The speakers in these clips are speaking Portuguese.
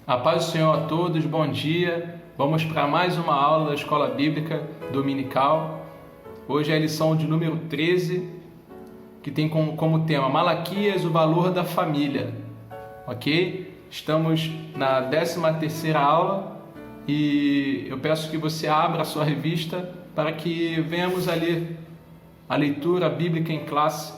A paz do Senhor a todos, bom dia. Vamos para mais uma aula da Escola Bíblica Dominical. Hoje é a lição de número 13, que tem como tema Malaquias, o valor da família. Ok? Estamos na 13ª aula e eu peço que você abra a sua revista para que venhamos a ler a leitura bíblica em classe.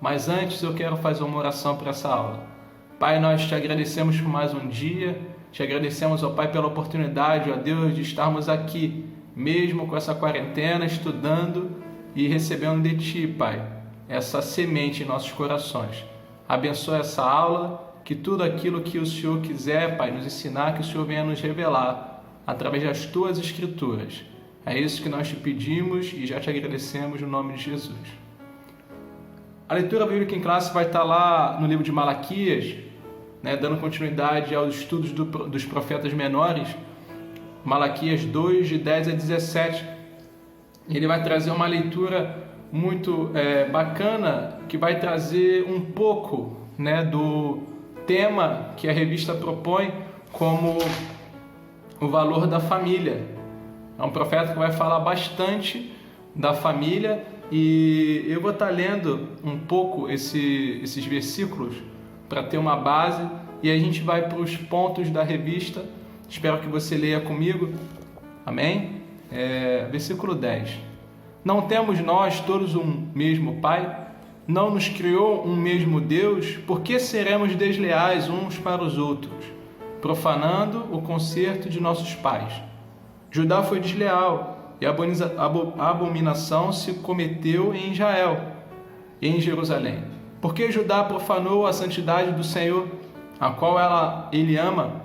Mas antes eu quero fazer uma oração para essa aula. Pai, nós te agradecemos por mais um dia, te agradecemos, ó Pai, pela oportunidade, ó Deus, de estarmos aqui, mesmo com essa quarentena, estudando e recebendo de Ti, Pai, essa semente em nossos corações. Abençoa essa aula, que tudo aquilo que o Senhor quiser, Pai, nos ensinar, que o Senhor venha nos revelar através das Tuas Escrituras. É isso que nós te pedimos e já te agradecemos no nome de Jesus. A leitura bíblica em classe vai estar lá no livro de Malaquias, dando continuidade aos estudos dos profetas menores, Malaquias 2, de 10 a 17. Ele vai trazer uma leitura muito bacana, que vai trazer um pouco do tema que a revista propõe como o valor da família. É um profeta que vai falar bastante da família e eu vou estar lendo um pouco esses versículos para ter uma base e a gente vai para os pontos da revista. Espero que você leia comigo. Amém? Versículo 10. Não temos nós todos um mesmo Pai? Não nos criou um mesmo Deus? Por que seremos desleais uns para os outros, profanando o concerto de nossos pais? Judá foi desleal e a abominação se cometeu em Israel e em Jerusalém. Porque Judá profanou a santidade do Senhor, a qual ele ama,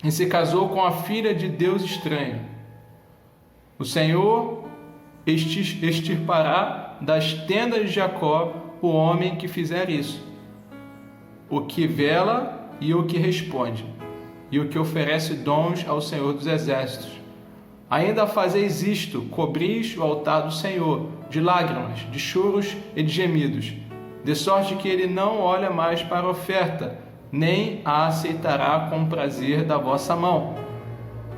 e se casou com a filha de Deus estranho. O Senhor extirpará das tendas de Jacó o homem que fizer isso, o que vela e o que responde, e o que oferece dons ao Senhor dos Exércitos. Ainda fazeis isto, cobris o altar do Senhor de lágrimas, de choros e de gemidos, de sorte que ele não olha mais para a oferta, nem a aceitará com prazer da vossa mão.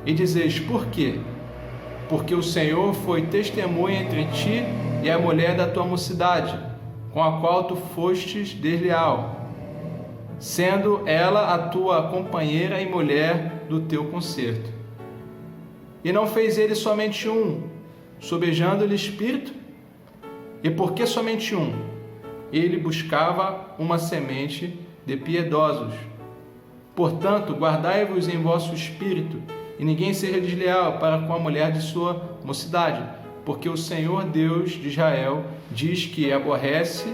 E dizeis, por quê? Porque o Senhor foi testemunha entre ti e a mulher da tua mocidade, com a qual tu fostes desleal, sendo ela a tua companheira e mulher do teu concerto. E não fez ele somente um, sobejando-lhe espírito? E por que somente um? Ele buscava uma semente de piedosos. Portanto, guardai-vos em vosso espírito, e ninguém seja desleal para com a mulher de sua mocidade, porque o Senhor Deus de Israel diz que aborrece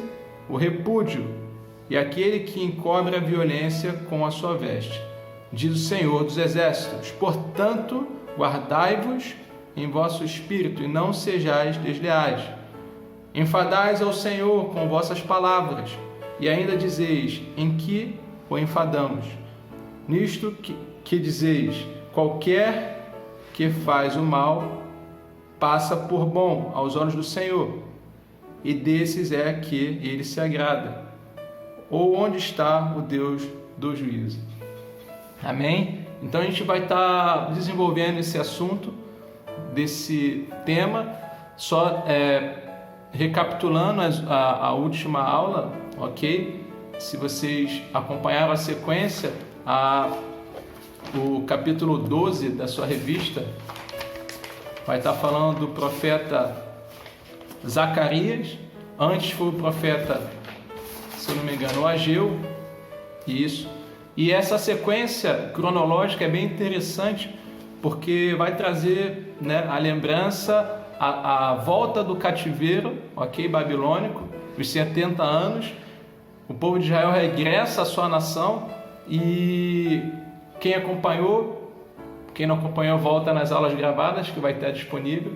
o repúdio e aquele que encobre a violência com a sua veste. Diz o Senhor dos Exércitos. Portanto, guardai-vos em vosso espírito, e não sejais desleais. Enfadais ao Senhor com vossas palavras, e ainda dizeis, em que o enfadamos? Nisto que dizeis, qualquer que faz o mal, passa por bom aos olhos do Senhor, e desses é que ele se agrada. Ou onde está o Deus do juízo? Amém? Então a gente vai estar desenvolvendo esse assunto, desse tema, só recapitulando a última aula, ok? Se vocês acompanharam a sequência, o capítulo 12 da sua revista vai estar falando do profeta Zacarias. Antes foi o profeta, se eu não me engano, Ageu. Isso. E essa sequência cronológica é bem interessante, porque vai trazer a lembrança, a volta do cativeiro, ok, babilônico, os 70 anos. O povo de Israel regressa à sua nação e quem acompanhou, quem não acompanhou, volta nas aulas gravadas que vai estar disponível.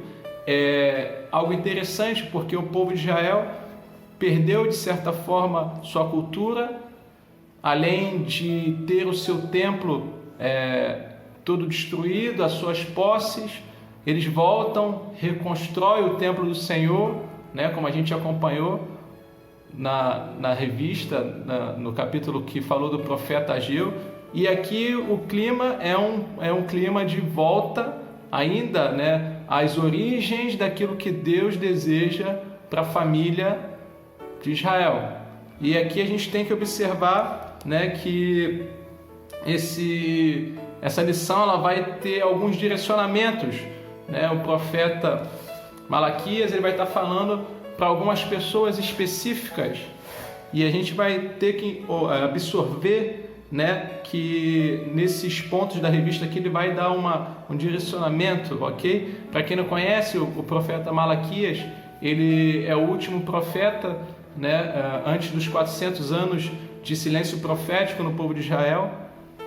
É algo interessante, porque o povo de Israel perdeu, de certa forma, sua cultura, além de ter o seu templo todo destruído, as suas posses. Eles voltam, reconstroem o templo do Senhor, como a gente acompanhou na revista, no capítulo que falou do profeta Ageu, E aqui o clima é um clima de volta ainda, né, às origens daquilo que Deus deseja para a família de Israel. E aqui a gente tem que observar, né, que essa lição ela vai ter alguns direcionamentos, né? O profeta Malaquias ele vai estar falando para algumas pessoas específicas e a gente vai ter que absorver, né, que nesses pontos da revista aqui ele vai dar um direcionamento, ok? Para quem não conhece, o profeta Malaquias, ele é o último profeta, né, antes dos 400 anos de silêncio profético no povo de Israel,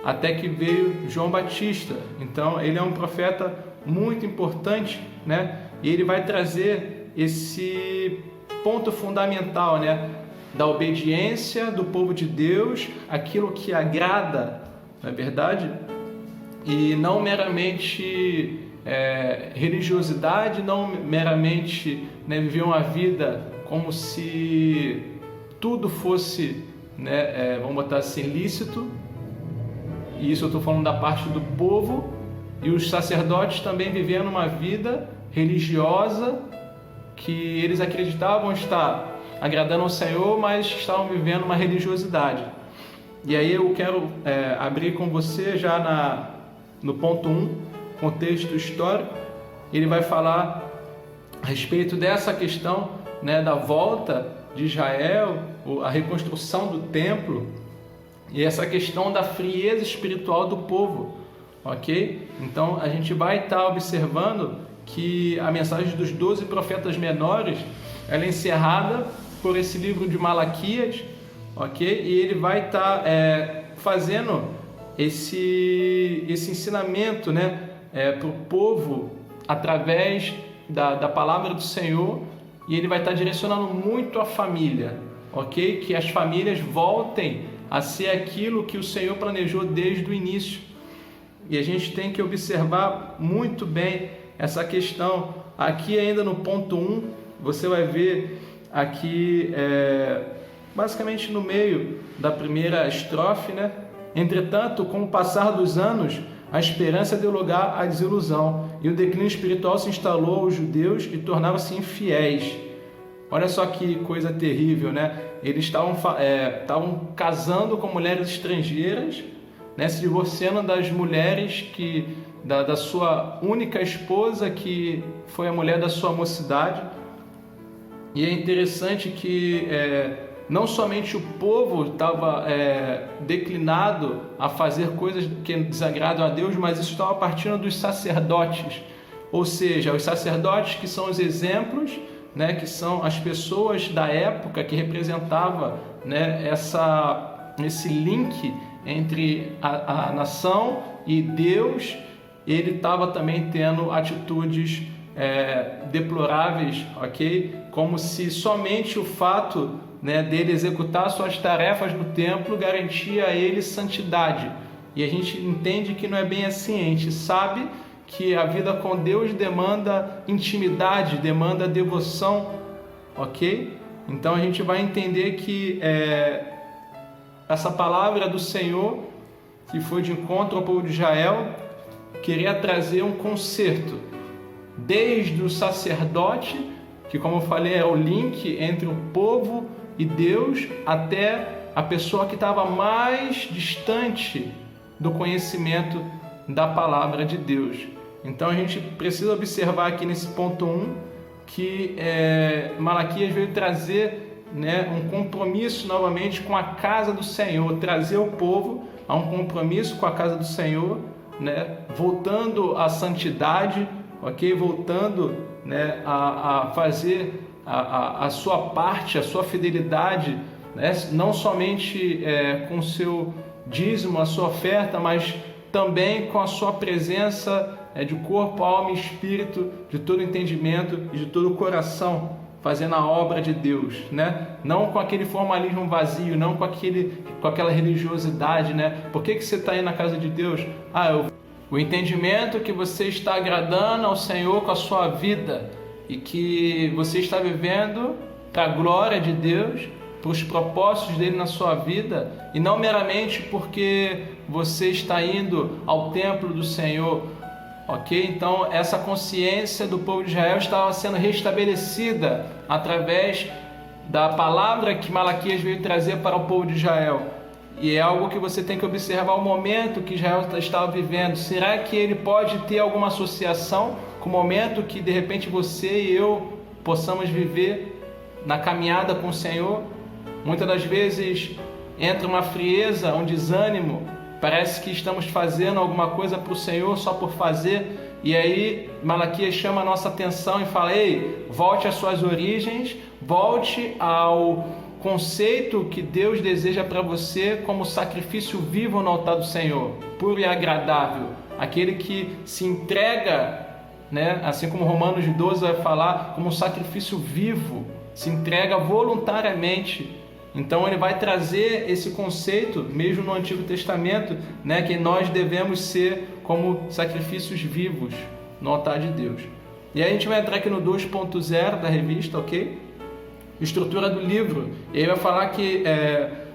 até que veio João Batista. Então ele é um profeta muito importante, né? E ele vai trazer esse ponto fundamental, né, da obediência do povo de Deus, aquilo que agrada, não é verdade? E não meramente religiosidade, não meramente, né, viver uma vida como se tudo fosse, né, vamos botar assim, lícito. E isso eu estou falando da parte do povo, e os sacerdotes também vivendo uma vida religiosa que eles acreditavam estar agradando ao Senhor, mas estavam vivendo uma religiosidade. E aí eu quero abrir com você já no ponto 1, contexto histórico. Ele vai falar a respeito dessa questão, né, da volta de Israel, a reconstrução do templo e essa questão da frieza espiritual do povo, ok? Então a gente vai estar observando que a mensagem dos 12 profetas menores ela é encerrada por esse livro de Malaquias, ok? E ele vai estar fazendo esse ensinamento, né, para o povo através da palavra do Senhor, e ele vai estar direcionando muito a família, ok? Que as famílias voltem a ser aquilo que o Senhor planejou desde o início. E a gente tem que observar muito bem essa questão. Aqui ainda no ponto 1, você vai ver aqui, basicamente no meio da primeira estrofe, né? Entretanto, com o passar dos anos, a esperança deu lugar à desilusão, e o declínio espiritual se instalou aos judeus e tornavam-se infiéis. Olha só que coisa terrível, né? Eles estavam casando com mulheres estrangeiras, né? Se divorciando das mulheres da sua única esposa, que foi a mulher da sua mocidade. E é interessante que não somente o povo estava declinado a fazer coisas que desagradam a Deus, mas isso estava partindo dos sacerdotes, ou seja, os sacerdotes que são os exemplos, né, que são as pessoas da época que representava, né, esse link entre a nação e Deus. Ele estava também tendo atitudes deploráveis, ok? Como se somente o fato, né, dele executar suas tarefas no templo garantia a ele santidade. E a gente entende que não é bem assim. A gente sabe que a vida com Deus demanda intimidade, demanda devoção, ok? Então a gente vai entender que essa palavra do Senhor, que foi de encontro ao povo de Israel, queria trazer um conserto, desde o sacerdote, que, como eu falei, é o link entre o povo e Deus, até a pessoa que estava mais distante do conhecimento da palavra de Deus. Então a gente precisa observar aqui nesse ponto 1 que Malaquias veio trazer, né, um compromisso novamente com a casa do Senhor, trazer o povo a um compromisso com a casa do Senhor, né, voltando à santidade, ok? Voltando, né, a fazer a sua parte, a sua fidelidade, né, não somente com o seu dízimo, a sua oferta, mas também com a sua presença de corpo, alma e espírito, de todo entendimento e de todo o coração, fazendo a obra de Deus, né? Não com aquele formalismo vazio, não com aquela religiosidade, né? Por que você está aí na casa de Deus? O entendimento que você está agradando ao Senhor com a sua vida e que você está vivendo para a glória de Deus, para os propósitos dele na sua vida, e não meramente porque você está indo ao templo do Senhor, ok? Então essa consciência do povo de Israel estava sendo restabelecida através da palavra que Malaquias veio trazer para o povo de Israel. E é algo que você tem que observar o momento que Israel estava vivendo. Será que ele pode ter alguma associação com o momento que de repente você e eu possamos viver na caminhada com o Senhor? Muitas das vezes entra uma frieza, um desânimo, parece que estamos fazendo alguma coisa para o Senhor só por fazer, e aí Malaquias chama a nossa atenção e fala: ei, volte às suas origens, volte ao conceito que Deus deseja para você como sacrifício vivo no altar do Senhor, puro e agradável, aquele que se entrega, né? Assim como Romanos 12 vai falar, como um sacrifício vivo, se entrega voluntariamente. Então ele vai trazer esse conceito, mesmo no Antigo Testamento, né, que nós devemos ser como sacrifícios vivos no altar de Deus. E aí a gente vai entrar aqui no 2.0 da revista, ok? Estrutura do livro. E aí vai falar que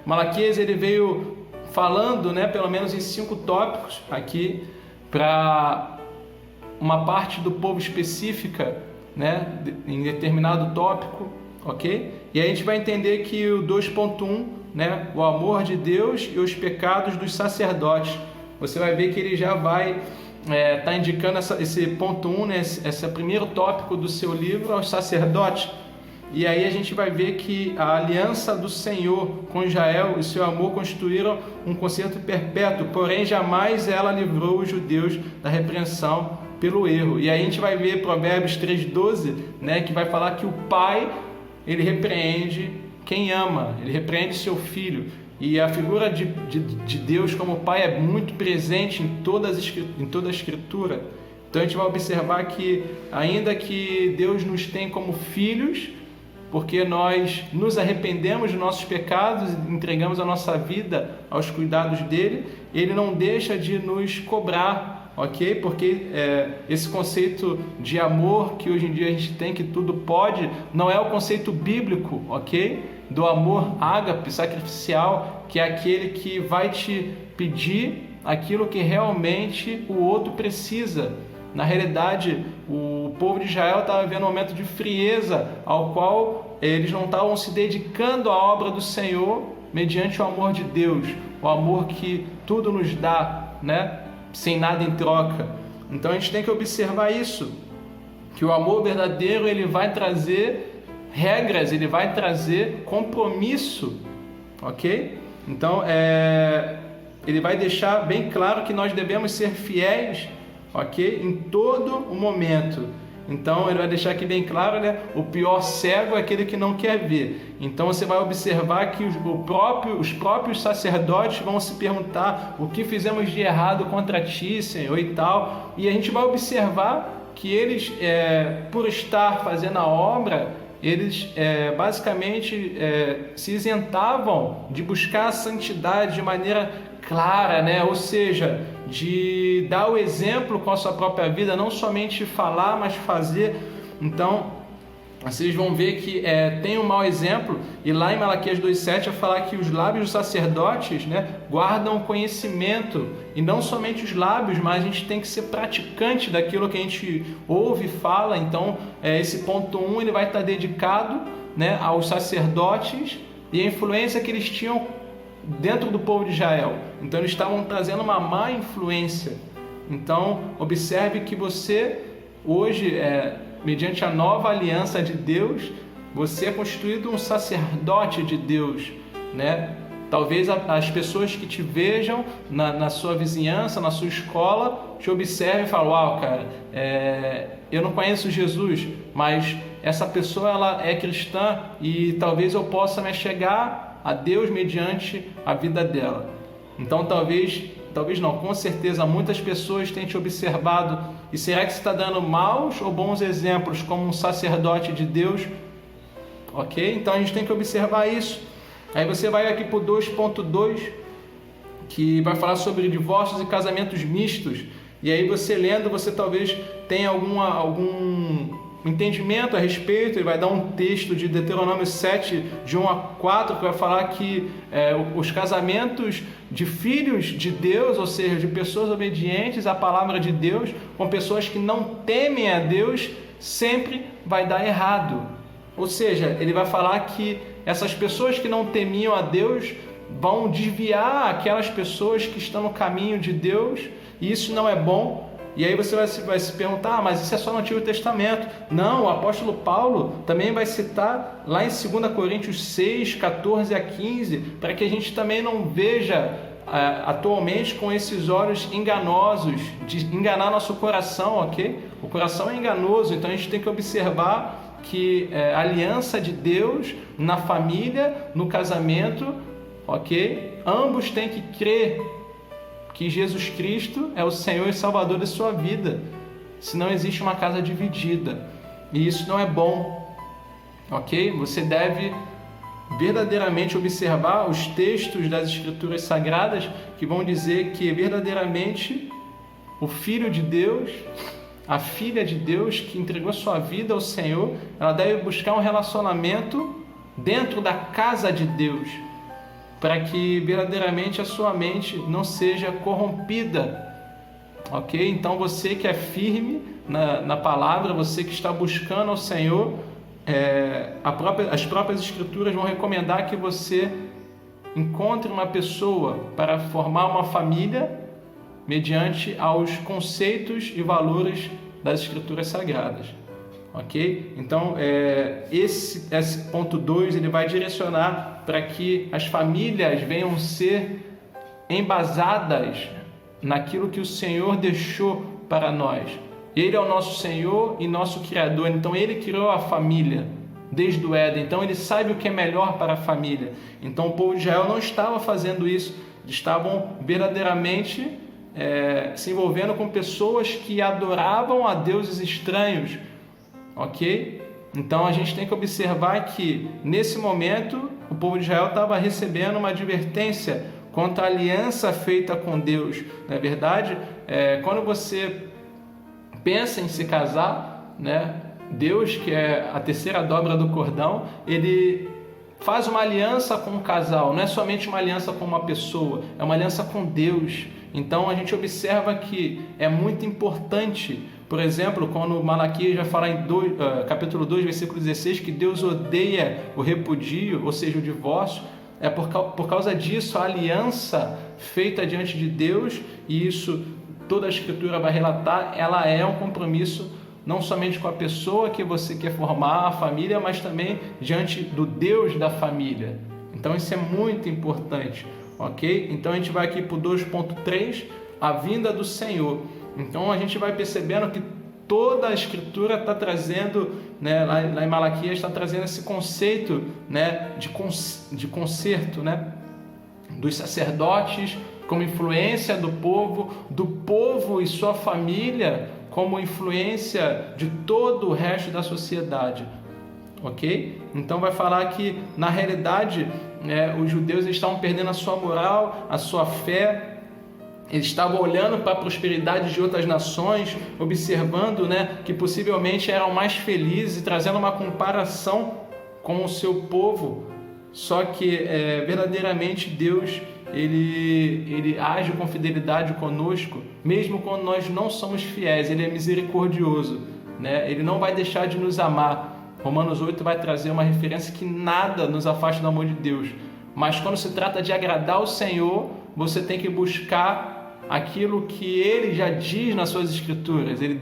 Malaquias ele veio falando, né, pelo menos em 5 tópicos aqui, para uma parte do povo específica, né, em determinado tópico, ok? E aí a gente vai entender que o 2.1, né, o amor de Deus e os pecados dos sacerdotes. Você vai ver que ele já vai tá indicando esse ponto 1, né, esse primeiro tópico do seu livro aos sacerdotes. E aí a gente vai ver que a aliança do Senhor com Israel e seu amor constituíram um concerto perpétuo, porém jamais ela livrou os judeus da repreensão pelo erro. E aí a gente vai ver Provérbios 3:12, né, que vai falar que o pai, ele repreende quem ama, ele repreende seu filho. E a figura de Deus como pai é muito presente em toda a Escritura. Então a gente vai observar que, ainda que Deus nos tem como filhos, porque nós nos arrependemos dos nossos pecados e entregamos a nossa vida aos cuidados dele, ele não deixa de nos cobrar, ok? Porque esse conceito de amor que hoje em dia a gente tem, que tudo pode, não é o conceito bíblico, ok? Do amor ágape, sacrificial, que é aquele que vai te pedir aquilo que realmente o outro precisa. Na realidade, o povo de Israel estava vivendo um momento de frieza, ao qual eles não estavam se dedicando à obra do Senhor mediante o amor de Deus, o amor que tudo nos dá, né? Sem nada em troca. Então a gente tem que observar isso, que o amor verdadeiro ele vai trazer regras, ele vai trazer compromisso, ok? Então ele vai deixar bem claro que nós devemos ser fiéis, ok? Em todo o momento. Então ele vai deixar aqui bem claro, né? O pior cego é aquele que não quer ver. Então você vai observar que os próprios sacerdotes vão se perguntar: o que fizemos de errado contra ti, Senhor, e tal. E a gente vai observar que eles, por estar fazendo a obra, eles basicamente se isentavam de buscar a santidade de maneira clara, né? Ou seja, de dar o exemplo com a sua própria vida, não somente falar, mas fazer. Então, vocês vão ver que tem um mau exemplo, e lá em Malaquias 2,7 vai falar que os lábios dos sacerdotes, né, guardam conhecimento, e não somente os lábios, mas a gente tem que ser praticante daquilo que a gente ouve e fala. Então, esse ponto 1 ele vai estar dedicado, né, aos sacerdotes e a influência que eles tinham dentro do povo de Israel. Então eles estavam trazendo uma má influência. Então observe que você hoje, mediante a nova aliança de Deus, você é constituído um sacerdote de Deus, né? Talvez as pessoas que te vejam na sua vizinhança, na sua escola, te observem e falem: uau, cara, eu não conheço Jesus, mas essa pessoa ela é cristã e talvez eu possa me chegar a Deus mediante a vida dela. Então talvez não, com certeza muitas pessoas têm te observado. E será que você está dando maus ou bons exemplos como um sacerdote de Deus? Ok? Então a gente tem que observar isso. Aí você vai aqui para o 2.2, que vai falar sobre divórcios e casamentos mistos. E aí você lendo, você talvez tenha algum entendimento a respeito. Ele vai dar um texto de Deuteronômio 7, de 1 a 4, que vai falar que os casamentos de filhos de Deus, ou seja, de pessoas obedientes à palavra de Deus, com pessoas que não temem a Deus, sempre vai dar errado. Ou seja, ele vai falar que essas pessoas que não temiam a Deus vão desviar aquelas pessoas que estão no caminho de Deus, e isso não é bom. E aí você vai se perguntar, mas isso é só no Antigo Testamento. Não, o apóstolo Paulo também vai citar lá em 2 Coríntios 6, 14 a 15, para que a gente também não veja atualmente com esses olhos enganosos, de enganar nosso coração, ok? O coração é enganoso, então a gente tem que observar que a aliança de Deus na família, no casamento, ok? Ambos têm que crer que Jesus Cristo é o Senhor e Salvador da sua vida, senão existe uma casa dividida, e isso não é bom, ok? Você deve verdadeiramente observar os textos das Escrituras Sagradas que vão dizer que verdadeiramente o Filho de Deus, a filha de Deus que entregou sua vida ao Senhor, ela deve buscar um relacionamento dentro da casa de Deus, para que verdadeiramente a sua mente não seja corrompida, ok? Então você que é firme na palavra, você que está buscando ao Senhor, as próprias Escrituras vão recomendar que você encontre uma pessoa para formar uma família mediante aos conceitos e valores das Escrituras Sagradas, ok? Então, esse ponto 2, ele vai direcionar para que as famílias venham ser embasadas naquilo que o Senhor deixou para nós. Ele é o nosso Senhor e nosso Criador, então Ele criou a família desde o Éden, então Ele sabe o que é melhor para a família. Então o povo de Israel não estava fazendo isso, estavam verdadeiramente se envolvendo com pessoas que adoravam a deuses estranhos, ok? Então a gente tem que observar que nesse momento o povo de Israel estava recebendo uma advertência quanto à aliança feita com Deus. Na verdade, quando você pensa em se casar, né, Deus, que é a terceira dobra do cordão, ele faz uma aliança com o casal, não é somente uma aliança com uma pessoa, é uma aliança com Deus. Então a gente observa que é muito importante, por exemplo, quando Malaquias vai falar em capítulo 2, versículo 16, que Deus odeia o repudio, ou seja, o divórcio, é por causa disso a aliança feita diante de Deus, e isso toda a Escritura vai relatar, ela é um compromisso não somente com a pessoa que você quer formar, a família, mas também diante do Deus da família. Então isso é muito importante, ok? Então a gente vai aqui para o 2.3, a vinda do Senhor. Então a gente vai percebendo que toda a Escritura está trazendo, né, lá em Malaquias está trazendo esse conceito, né, de conserto, né, dos sacerdotes como influência do povo e sua família como influência de todo o resto da sociedade, ok? Então vai falar que na realidade os judeus estavam perdendo a sua moral, a sua fé. Eles estavam olhando para a prosperidade de outras nações, observando, né, que possivelmente eram mais felizes, trazendo uma comparação com o seu povo. Só que verdadeiramente Deus ele age com fidelidade conosco, mesmo quando nós não somos fiéis. Ele é misericordioso, né? Ele não vai deixar de nos amar. Romanos 8 vai trazer uma referência que nada nos afasta do amor de Deus. Mas quando se trata de agradar o Senhor, você tem que buscar aquilo que Ele já diz nas suas Escrituras. Ele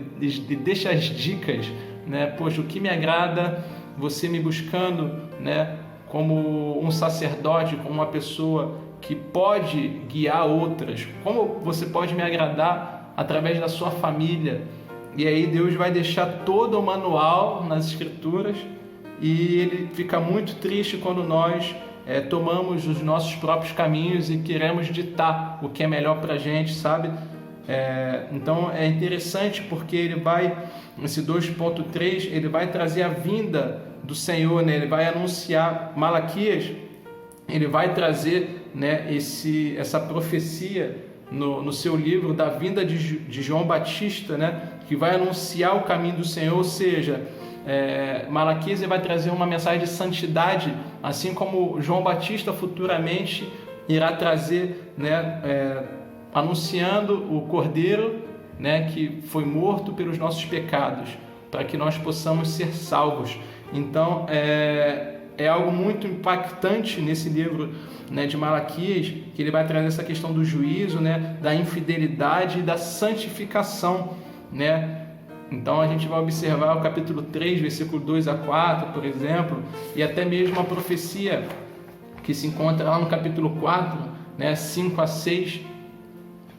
deixa as dicas, né? Poxa, o que me agrada, você me buscando, né, como um sacerdote, como uma pessoa que pode guiar outras. Como você pode me agradar através da sua família? E aí Deus vai deixar todo o manual nas Escrituras, e Ele fica muito triste quando nós tomamos os nossos próprios caminhos e queremos ditar o que é melhor para a gente, sabe? Então é interessante porque ele vai, nesse 2.3, ele vai trazer a vinda do Senhor, né? Ele vai anunciar Malaquias, ele vai trazer, né, essa profecia no seu livro da vinda de João Batista, né, que vai anunciar o caminho do Senhor, ou seja, Malaquias vai trazer uma mensagem de santidade, assim como João Batista futuramente irá trazer, né, anunciando o Cordeiro, né, que foi morto pelos nossos pecados, para que nós possamos ser salvos. Então, é algo muito impactante nesse livro, né, de Malaquias, que ele vai trazer essa questão do juízo, né, da infidelidade e da santificação, né? Então a gente vai observar o capítulo 3, versículo 2 a 4, por exemplo, e até mesmo a profecia que se encontra lá no capítulo 4, né, 5 a 6,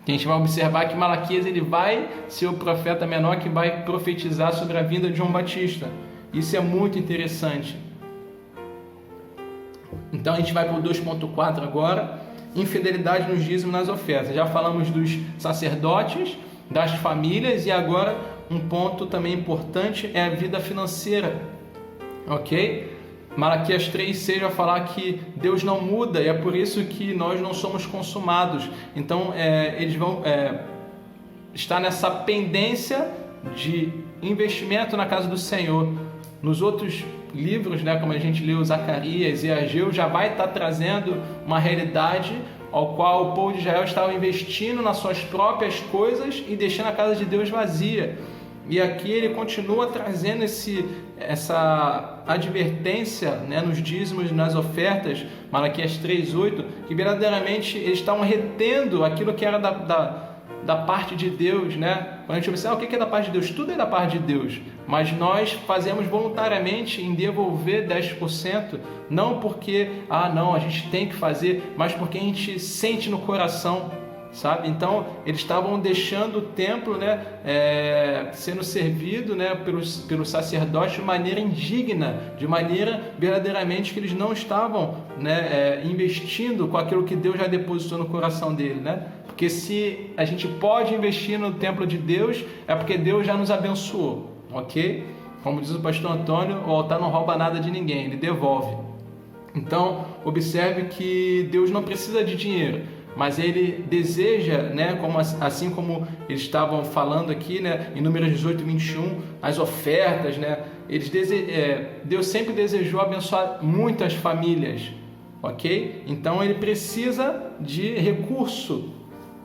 que a gente vai observar que Malaquias ele vai ser o profeta menor que vai profetizar sobre a vinda de João Batista. Isso é muito interessante. Então a gente vai para o 2.4 agora, infidelidade nos dízimos e nas ofertas. Já falamos dos sacerdotes, das famílias, e agora um ponto também importante é a vida financeira, ok? Malaquias 3:6 vai falar que Deus não muda e é por isso que nós não somos consumados. Então eles vão estar nessa pendência de investimento na casa do Senhor. Nos outros livros, né, como a gente leu Zacarias e Ageu, já vai estar trazendo uma realidade ao qual o povo de Israel estava investindo nas suas próprias coisas e deixando a casa de Deus vazia. E aqui ele continua trazendo essa advertência, né, nos dízimos e nas ofertas, Malaquias 3:8, que verdadeiramente eles estavam retendo aquilo que era da parte de Deus, né? Quando a gente observa o que é da parte de Deus, tudo é da parte de Deus, mas nós fazemos voluntariamente em devolver 10%, não porque, não, a gente tem que fazer, mas porque a gente sente no coração, sabe? Então, eles estavam deixando o templo, né, sendo servido, né, pelos sacerdotes de maneira indigna, de maneira verdadeiramente que eles não estavam, né, investindo com aquilo que Deus já depositou no coração dele, né? Porque se a gente pode investir no templo de Deus, é porque Deus já nos abençoou, ok? Como diz o pastor Antônio, o altar não rouba nada de ninguém, ele devolve. Então, observe que Deus não precisa de dinheiro, mas ele deseja, né, assim como eles estavam falando aqui, né, em Números 18:21, as ofertas, né, Deus sempre desejou abençoar muitas famílias, ok? Então ele precisa de recurso.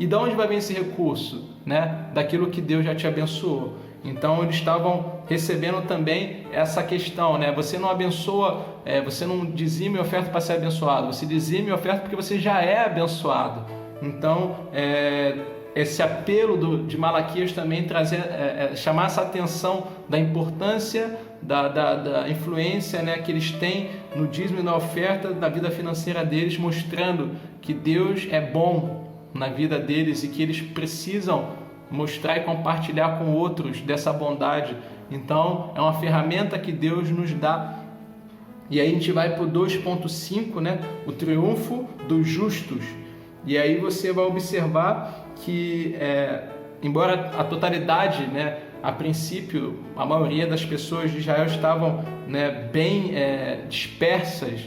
E de onde vai vir esse recurso? Né? Daquilo que Deus já te abençoou. Então eles estavam recebendo também essa questão, né? Você não abençoa, você não dizima e oferta para ser abençoado, você dizima e oferta porque você já é abençoado. Então esse apelo de Malaquias também chamar essa atenção da importância da influência, né, que eles têm no dízimo e na oferta da vida financeira deles, mostrando que Deus é bom na vida deles e que eles precisam mostrar e compartilhar com outros dessa bondade. Então é uma ferramenta que Deus nos dá. E aí a gente vai para o 2.5, né? O triunfo dos justos. E aí você vai observar que embora a totalidade, né, a princípio a maioria das pessoas de Israel estavam, né, bem dispersas,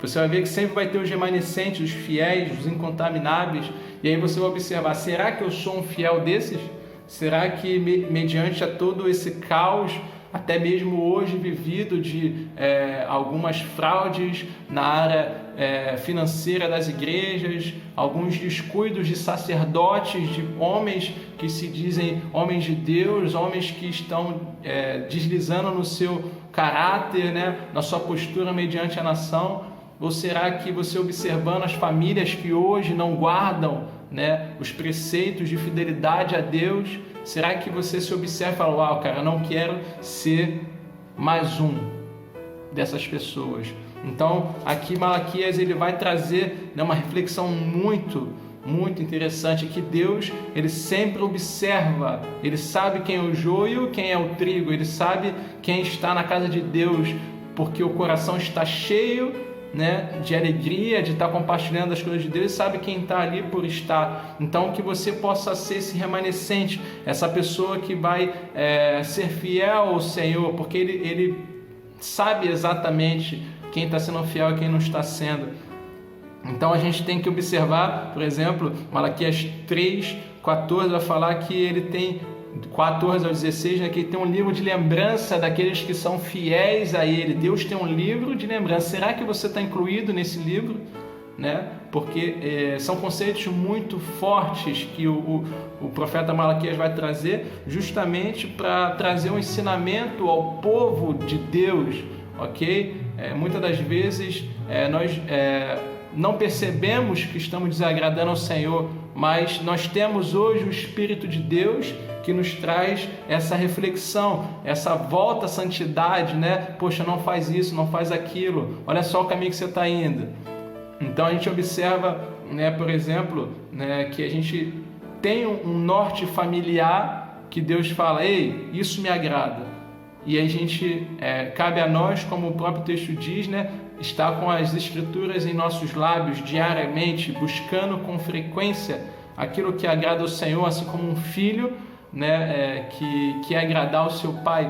você vai ver que sempre vai ter os remanescentes, os fiéis, os incontamináveis. E aí você vai observar, será que eu sou um fiel desses? Será que mediante a todo esse caos, até mesmo hoje vivido de algumas fraudes na área financeira das igrejas, alguns descuidos de sacerdotes, de homens que se dizem homens de Deus, homens que estão deslizando no seu caráter, né, na sua postura mediante a nação? Ou será que você, observando as famílias que hoje não guardam, né, os preceitos de fidelidade a Deus, será que você se observa e fala, uau, cara, eu não quero ser mais um dessas pessoas? Então, aqui Malaquias ele vai trazer, né, uma reflexão muito interessante, que Deus ele sempre observa, ele sabe quem é o joio, quem é o trigo, ele sabe quem está na casa de Deus, porque o coração está cheio, né, de alegria, de estar compartilhando as coisas de Deus, e sabe quem está ali por estar. Então que você possa ser esse remanescente, essa pessoa que vai ser fiel ao Senhor, porque Ele sabe exatamente quem está sendo fiel e quem não está sendo. Então a gente tem que observar, por exemplo, Malaquias 3:14 vai falar que ele tem 14 ao 16, né, que tem um livro de lembrança daqueles que são fiéis a Ele. Deus tem um livro de lembrança. Será que você está incluído nesse livro? Né? Porque são conceitos muito fortes que o profeta Malaquias vai trazer justamente para trazer um ensinamento ao povo de Deus, ok? Muitas das vezes nós não percebemos que estamos desagradando ao Senhor, mas nós temos hoje o Espírito de Deus que nos traz essa reflexão, essa volta à santidade, né? Poxa, não faz isso, não faz aquilo, olha só o caminho que você está indo. Então a gente observa, né, por exemplo, né, que a gente tem um norte familiar que Deus fala, ei, isso me agrada. E a gente, cabe a nós, como o próprio texto diz, né, estar com as escrituras em nossos lábios diariamente, buscando com frequência aquilo que agrada ao Senhor, assim como um filho, né, que quer agradar ao seu pai.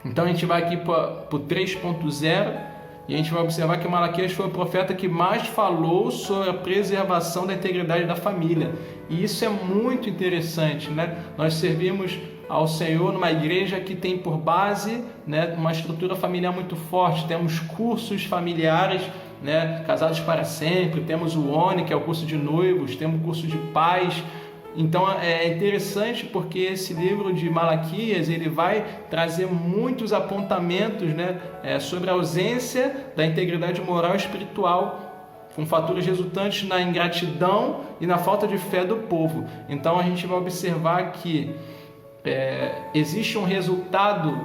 Então a gente vai aqui para o 3.0 e a gente vai observar que Malaquias foi o profeta que mais falou sobre a preservação da integridade da família. E isso é muito interessante, né? Nós servimos ao Senhor numa igreja que tem por base, né, uma estrutura familiar muito forte. Temos cursos familiares, né, casados para sempre, temos o ONI, que é o curso de noivos, temos o curso de pais. Então é interessante porque esse livro de Malaquias ele vai trazer muitos apontamentos, né, sobre a ausência da integridade moral e espiritual, com fatores resultantes na ingratidão e na falta de fé do povo. Então a gente vai observar que existe um resultado,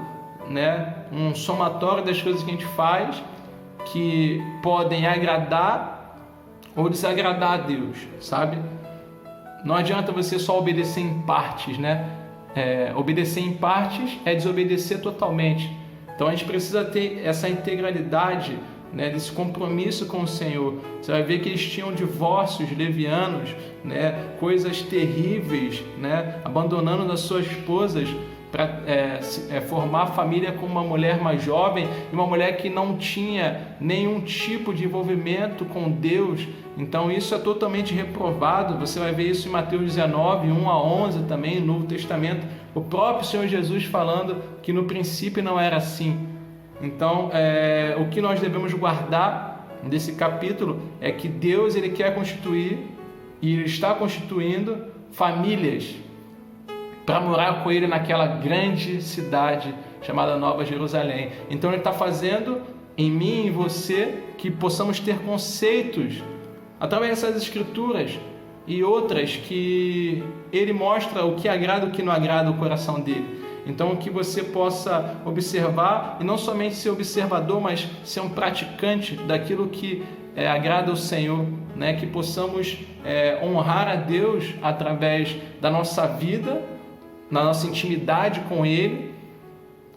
né, um somatório das coisas que a gente faz que podem agradar ou desagradar a Deus, sabe? Não adianta você só obedecer em partes, né? Obedecer em partes é desobedecer totalmente. Então a gente precisa ter essa integralidade, né, desse compromisso com o Senhor. Você vai ver que eles tinham divórcios levianos, né, coisas terríveis, né, abandonando as suas esposas para formar família com uma mulher mais jovem e uma mulher que não tinha nenhum tipo de envolvimento com Deus. Então isso é totalmente reprovado. Você vai ver isso em Mateus 19, 1 a 11 também, no Novo Testamento. O próprio Senhor Jesus falando que no princípio não era assim. Então o que nós devemos guardar desse capítulo é que Deus ele quer constituir e Ele está constituindo famílias para morar com Ele naquela grande cidade chamada Nova Jerusalém. Então Ele está fazendo em mim e em você que possamos ter conceitos através dessas escrituras e outras que Ele mostra o que agrada e o que não agrada o coração dele. Então que você possa observar e não somente ser observador, mas ser um praticante daquilo que agrada ao Senhor, né? Que possamos honrar a Deus através da nossa vida, na nossa intimidade com Ele,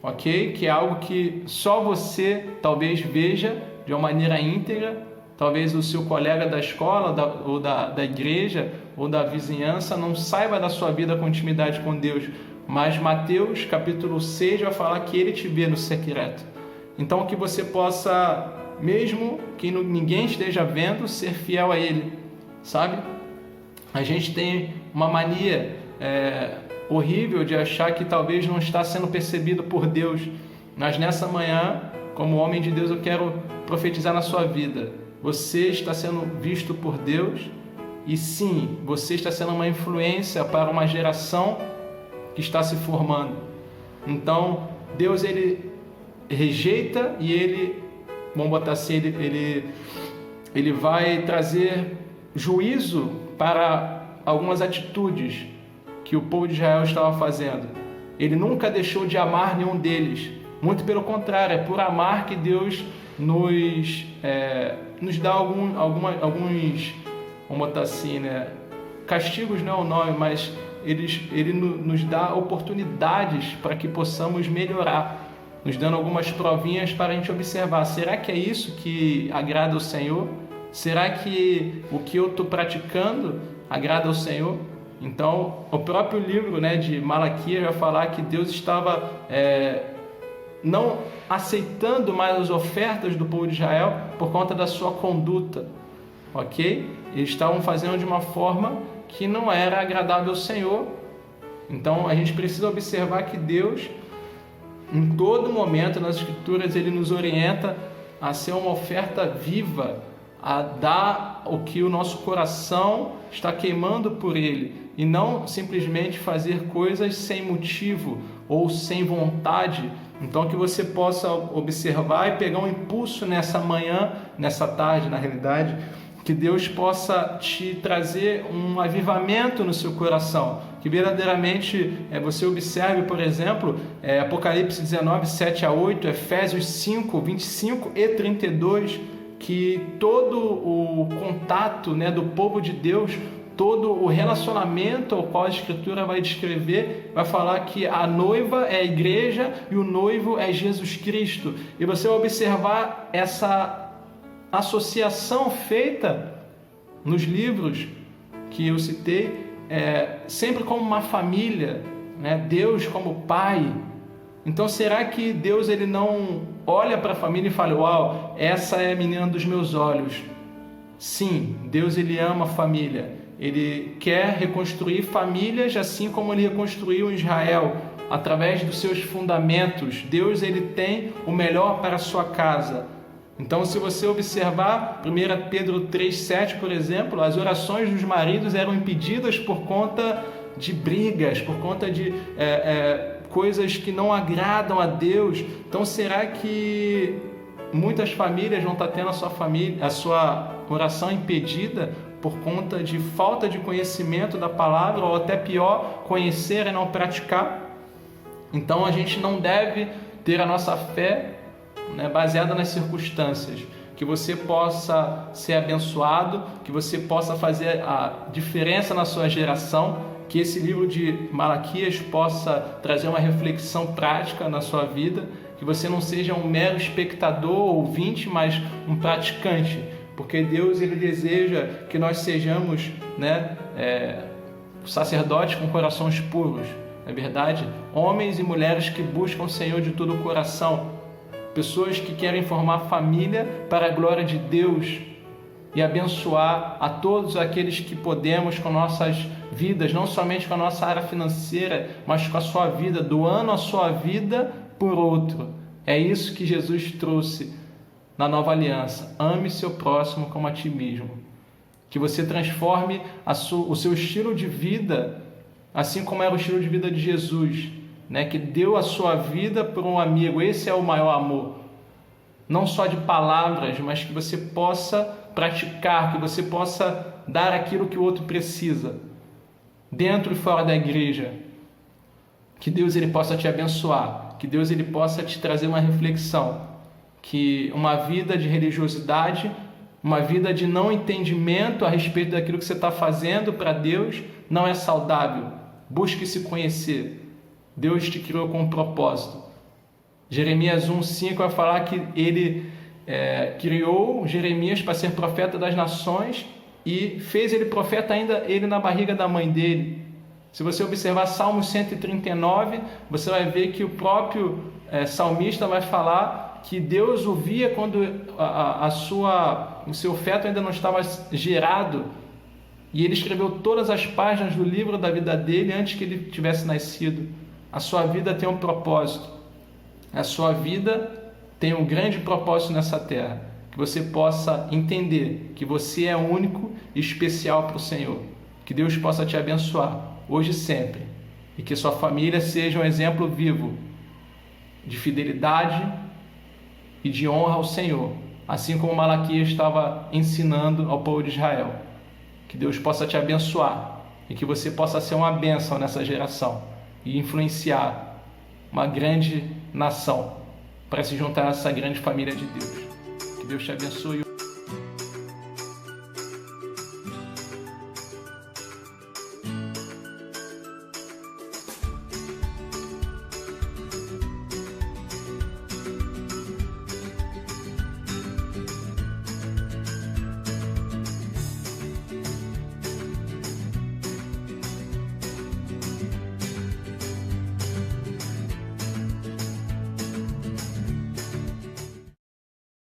ok? Que é algo que só você talvez veja de uma maneira íntegra, talvez o seu colega da escola, ou da igreja, ou da vizinhança não saiba da sua vida com intimidade com Deus, mas Mateus capítulo 6 vai falar que Ele te vê no secreto. Então que você possa, mesmo que ninguém esteja vendo, ser fiel a Ele, sabe? A gente tem uma mania horrível de achar que talvez não está sendo percebido por Deus, mas nessa manhã, como homem de Deus, eu quero profetizar na sua vida. Você está sendo visto por Deus e sim, você está sendo uma influência para uma geração que está se formando. Então Deus ele rejeita e ele, vamos botar assim, ele vai trazer juízo para algumas atitudes que o povo de Israel estava fazendo. Ele nunca deixou de amar nenhum deles, muito pelo contrário, é por amar que Deus nos dá alguns, vamos botar assim, né, castigos não é o nome, mas ele nos dá oportunidades para que possamos melhorar, nos dando algumas provinhas para a gente observar, será que é isso que agrada ao Senhor? Será que o que eu estou praticando agrada ao Senhor? Então, o próprio livro, né, de Malaquias vai falar que Deus estava não aceitando mais as ofertas do povo de Israel por conta da sua conduta, ok? Eles estavam fazendo de uma forma que não era agradável ao Senhor Então a gente precisa observar que Deus, em todo momento nas Escrituras, Ele nos orienta a ser uma oferta viva, a dar o que o nosso coração está queimando por Ele, e não simplesmente fazer coisas sem motivo ou sem vontade. Então que você possa observar e pegar um impulso nessa manhã, nessa tarde, na realidade, que Deus possa te trazer um avivamento no seu coração, que verdadeiramente você observe, por exemplo, Apocalipse 19, 7 a 8, Efésios 5, 25 e 32, que todo o contato, do povo de Deus, todo o relacionamento ao qual a Escritura vai descrever, vai falar que a noiva é a igreja e o noivo é Jesus Cristo. E você vai observar essa associação feita nos livros que eu citei, sempre como uma família, Deus como pai. Então será que Deus ele não olha para a família e fala: uau, essa é a menina dos meus olhos? Sim, Deus ele ama a família. Ele quer reconstruir famílias assim como ele reconstruiu Israel, através dos seus fundamentos. Deus ele tem o melhor para a sua casa. Então, se você observar 1 Pedro 3,7, por exemplo, as orações dos maridos eram impedidas por conta de brigas, por conta de coisas que não agradam a Deus. Então, será que muitas famílias vão estar tendo a sua oração impedida por conta de falta de conhecimento da palavra, ou até pior, conhecer e não praticar? Então, a gente não deve ter a nossa fé baseada nas circunstâncias, que você possa ser abençoado, que você possa fazer a diferença na sua geração, que esse livro de Malaquias possa trazer uma reflexão prática na sua vida, que você não seja um mero espectador, ouvinte, mas um praticante, porque Deus ele deseja que nós sejamos sacerdotes com corações puros, não é verdade? Homens e mulheres que buscam o Senhor de todo o coração, pessoas que querem formar família para a glória de Deus e abençoar a todos aqueles que podemos com nossas vidas, não somente com a nossa área financeira, mas com a sua vida, doando a sua vida por outro. É isso que Jesus trouxe na nova aliança. Ame seu próximo como a ti mesmo. Que você transforme o seu estilo de vida, assim como era o estilo de vida de Jesus, que deu a sua vida por um amigo. Esse é o maior amor, não só de palavras, mas que você possa praticar, que você possa dar aquilo que o outro precisa, dentro e fora da igreja. Que Deus ele possa te abençoar, que Deus ele possa te trazer uma reflexão, que uma vida de religiosidade, uma vida de não entendimento a respeito daquilo que você está fazendo para Deus não é saudável. Busque se conhecer. Deus te criou com um propósito. Jeremias 1,5 vai falar que ele criou Jeremias para ser profeta das nações e fez ele profeta ainda ele na barriga da mãe dele. Se você observar Salmo 139, você vai ver que o próprio salmista vai falar que Deus o via quando o seu feto ainda não estava gerado, e ele escreveu todas as páginas do livro da vida dele antes que ele tivesse nascido. A sua vida tem um propósito. A sua vida tem um grande propósito nessa terra. Que você possa entender que você é único e especial para o Senhor. Que Deus possa te abençoar, hoje e sempre. E que sua família seja um exemplo vivo de fidelidade e de honra ao Senhor. Assim como Malaquias estava ensinando ao povo de Israel. Que Deus possa te abençoar. E que você possa ser uma bênção nessa geração. E influenciar uma grande nação para se juntar a essa grande família de Deus. Que Deus te abençoe.